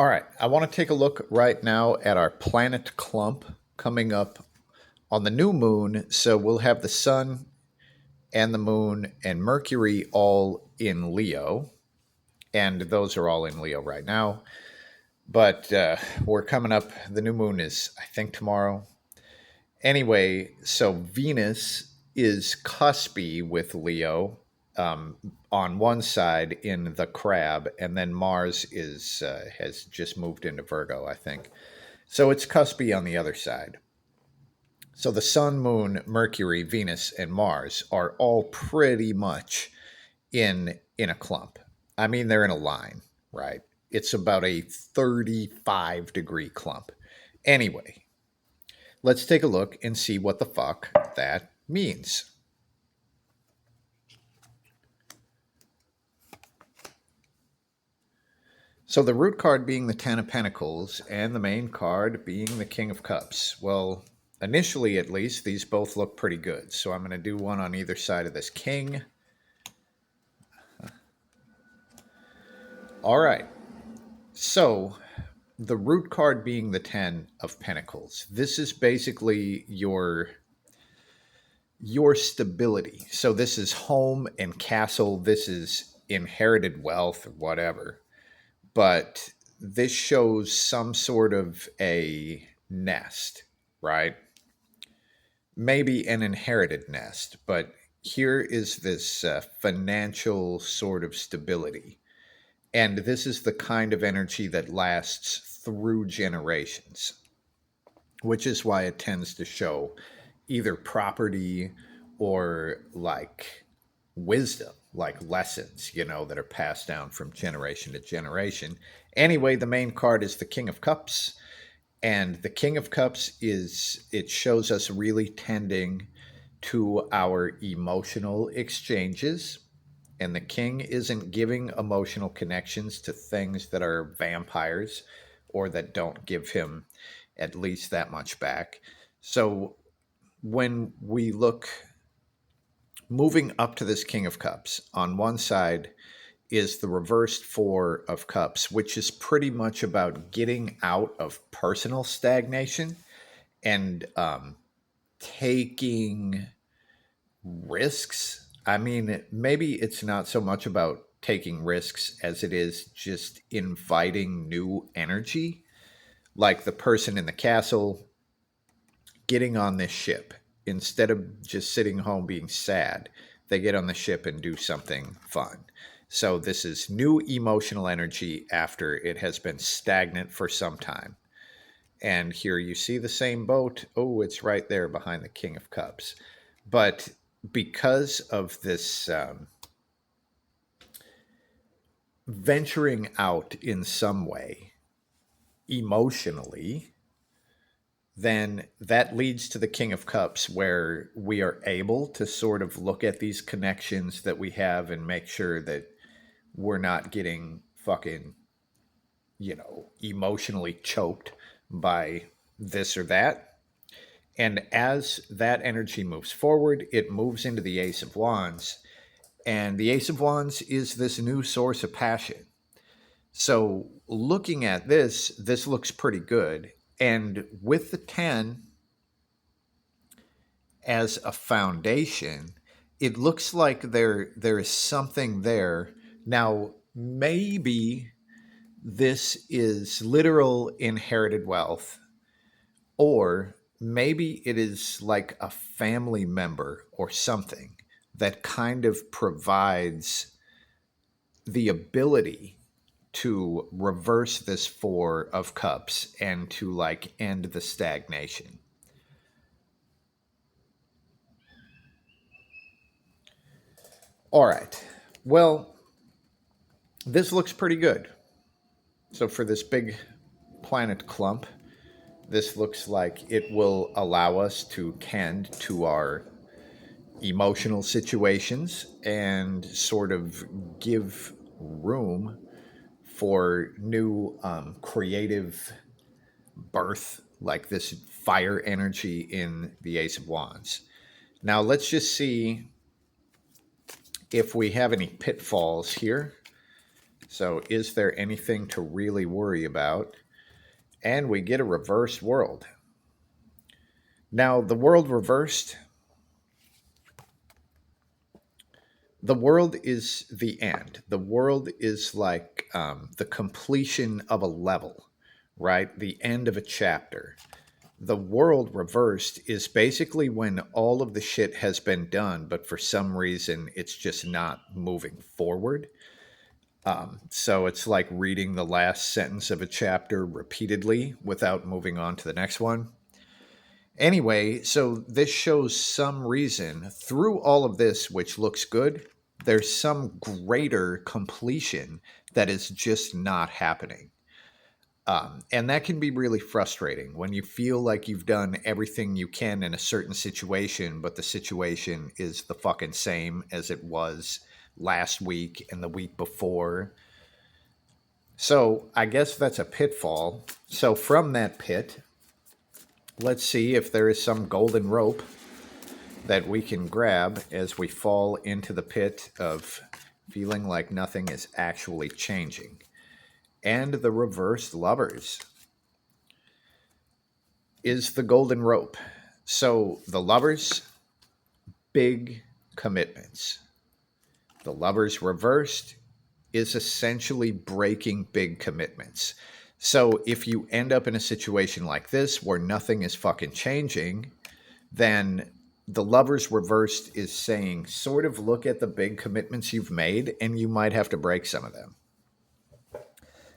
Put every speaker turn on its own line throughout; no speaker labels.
All right, I want to take a look right now at our planet clump coming up on the new moon. So we'll have the sun and the moon and Mercury all in Leo, and those are all in Leo right now. But we're coming up. The new moon is, I think, tomorrow. Anyway, so Venus is cuspy with Leo um, on one side in the crab, and then Mars is has just moved into Virgo, I think. So it's cuspy on the other side. So the Sun, Moon, Mercury, Venus, and Mars are all pretty much in a clump. I mean, they're in a line, right? It's about a 35-degree clump. Anyway, let's take a look and see what the fuck that means. So the root card being the Ten of Pentacles and the main card being the King of Cups. Well, initially at least, these both look pretty good. So I'm going to do one on either side of this king. All right. So the root card being the Ten of Pentacles. This is basically your stability. So this is home and castle. This is inherited wealth or whatever. But this shows some sort of a nest, right? Maybe an inherited nest, but here is this financial sort of stability. And this is the kind of energy that lasts through generations, which is why it tends to show either property or like wisdom, like lessons, that are passed down from generation to generation. Anyway, the main card is the King of Cups. And the King of Cups it shows us really tending to our emotional exchanges. And the king isn't giving emotional connections to things that are vampires or that don't give him at least that much back. So when we look moving up to this King of Cups, on one side is the reversed Four of Cups, which is pretty much about getting out of personal stagnation and taking risks. I mean, maybe it's not so much about taking risks as it is just inviting new energy, like the person in the castle getting on this ship. Instead of just sitting home being sad, they get on the ship and do something fun. So, this is new emotional energy after it has been stagnant for some time. And here you see the same boat. Oh, it's right there behind the King of Cups. But because of this venturing out in some way emotionally, then that leads to the King of Cups, where we are able to sort of look at these connections that we have and make sure that we're not getting fucking, emotionally choked by this or that. And as that energy moves forward, it moves into the Ace of Wands. And the Ace of Wands is this new source of passion. So looking at this looks pretty good. And with the 10 as a foundation, it looks like there is something there. Now, maybe this is literal inherited wealth, or maybe it is like a family member or something that kind of provides the ability to reverse this Four of Cups and to like end the stagnation. All right. Well, this looks pretty good. So for this big planet clump, this looks like it will allow us to tend to our emotional situations and sort of give room for new creative birth, like this fire energy in the Ace of Wands. Now, let's just see if we have any pitfalls here. So, is there anything to really worry about? And we get a reversed world. Now, the world reversed, the world is the end. The world is like the completion of a level, right? The end of a chapter. The world reversed is basically when all of the shit has been done, but for some reason it's just not moving forward. So it's like reading the last sentence of a chapter repeatedly without moving on to the next one. Anyway, so this shows some reason through all of this, which looks good, there's some greater completion that is just not happening. And that can be really frustrating when you feel like you've done everything you can in a certain situation, but the situation is the fucking same as it was last week and the week before. So I guess that's a pitfall. So from that pit, let's see if there is some golden rope that we can grab as we fall into the pit of feeling like nothing is actually changing. And the reversed lovers is the golden rope. So the lovers, big commitments. The lovers reversed is essentially breaking big commitments. So if you end up in a situation like this where nothing is fucking changing, then the lovers reversed is saying sort of look at the big commitments you've made and you might have to break some of them.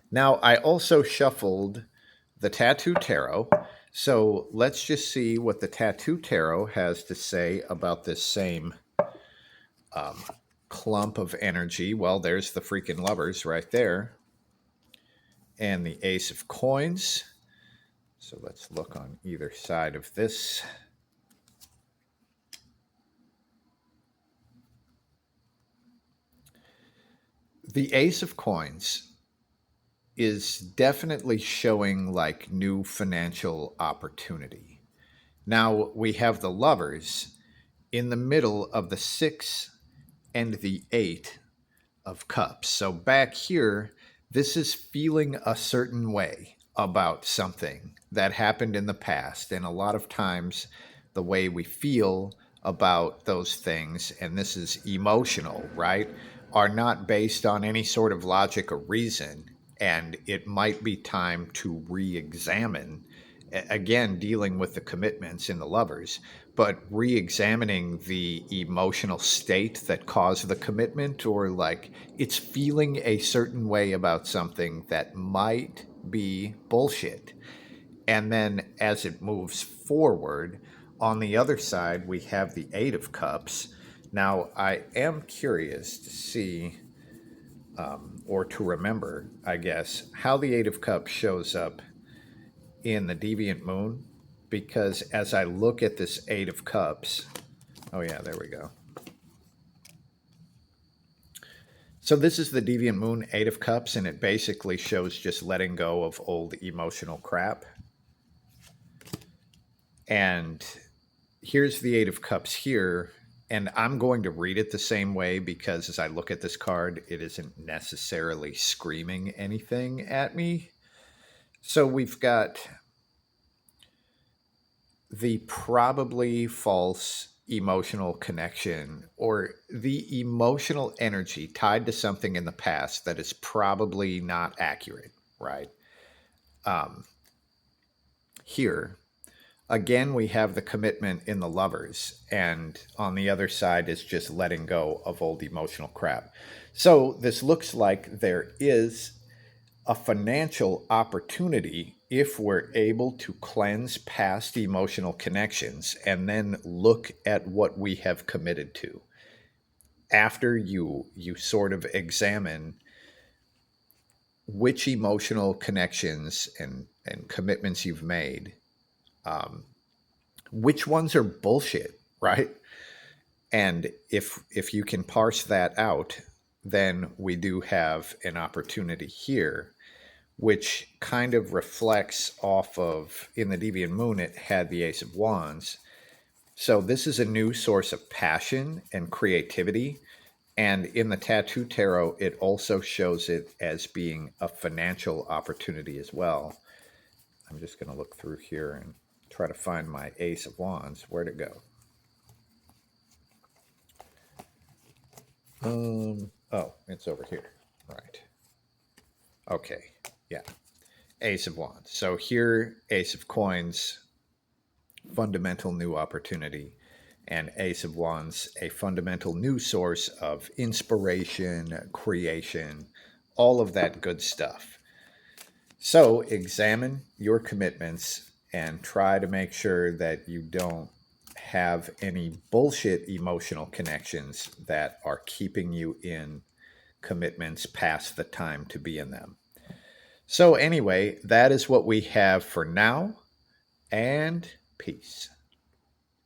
Now, I also shuffled the Tattoo Tarot. So let's just see what the Tattoo Tarot has to say about this same clump of energy. Well, there's the freaking lovers right there. And the Ace of Coins. So let's look on either side of this. The Ace of Coins is definitely showing like new financial opportunity. Now we have the lovers in the middle of the 6 and the 8 of cups. So back here, this is feeling a certain way about something that happened in the past. And a lot of times, the way we feel about those things, and this is emotional, right, are not based on any sort of logic or reason. And it might be time to re examine, again, dealing with the commitments in the lovers, but re examining the emotional state that caused the commitment, or like it's feeling a certain way about something that might be bullshit. And then as it moves forward, on the other side, we have the Eight of Cups. Now, I am curious to see, or to remember, I guess, how the Eight of Cups shows up in the Deviant Moon, because as I look at this Eight of Cups, oh yeah, there we go. So this is the Deviant Moon Eight of Cups, and it basically shows just letting go of old emotional crap. And here's the Eight of Cups here, and I'm going to read it the same way because as I look at this card, it isn't necessarily screaming anything at me. So we've got the probably false emotional connection, or the emotional energy tied to something in the past that is probably not accurate, right? Um, Here, again, we have the commitment in the lovers, and on the other side is just letting go of old emotional crap. So this looks like there is a financial opportunity if we're able to cleanse past emotional connections and then look at what we have committed to. After you sort of examine which emotional connections and commitments you've made, um, which ones are bullshit, right? And if you can parse that out, then we do have an opportunity here, which kind of reflects off of, in the Deviant Moon, it had the Ace of Wands. So this is a new source of passion and creativity. And in the Tattoo Tarot, it also shows it as being a financial opportunity as well. I'm just going to look through here and try to find my Ace of Wands. Where'd it go? Oh, it's over here. Right. Okay. Yeah. Ace of Wands. So here, Ace of Coins, fundamental new opportunity, and Ace of Wands, a fundamental new source of inspiration, creation, all of that good stuff. So examine your commitments and try to make sure that you don't have any bullshit emotional connections that are keeping you in commitments past the time to be in them. So, anyway, that is what we have for now, and peace.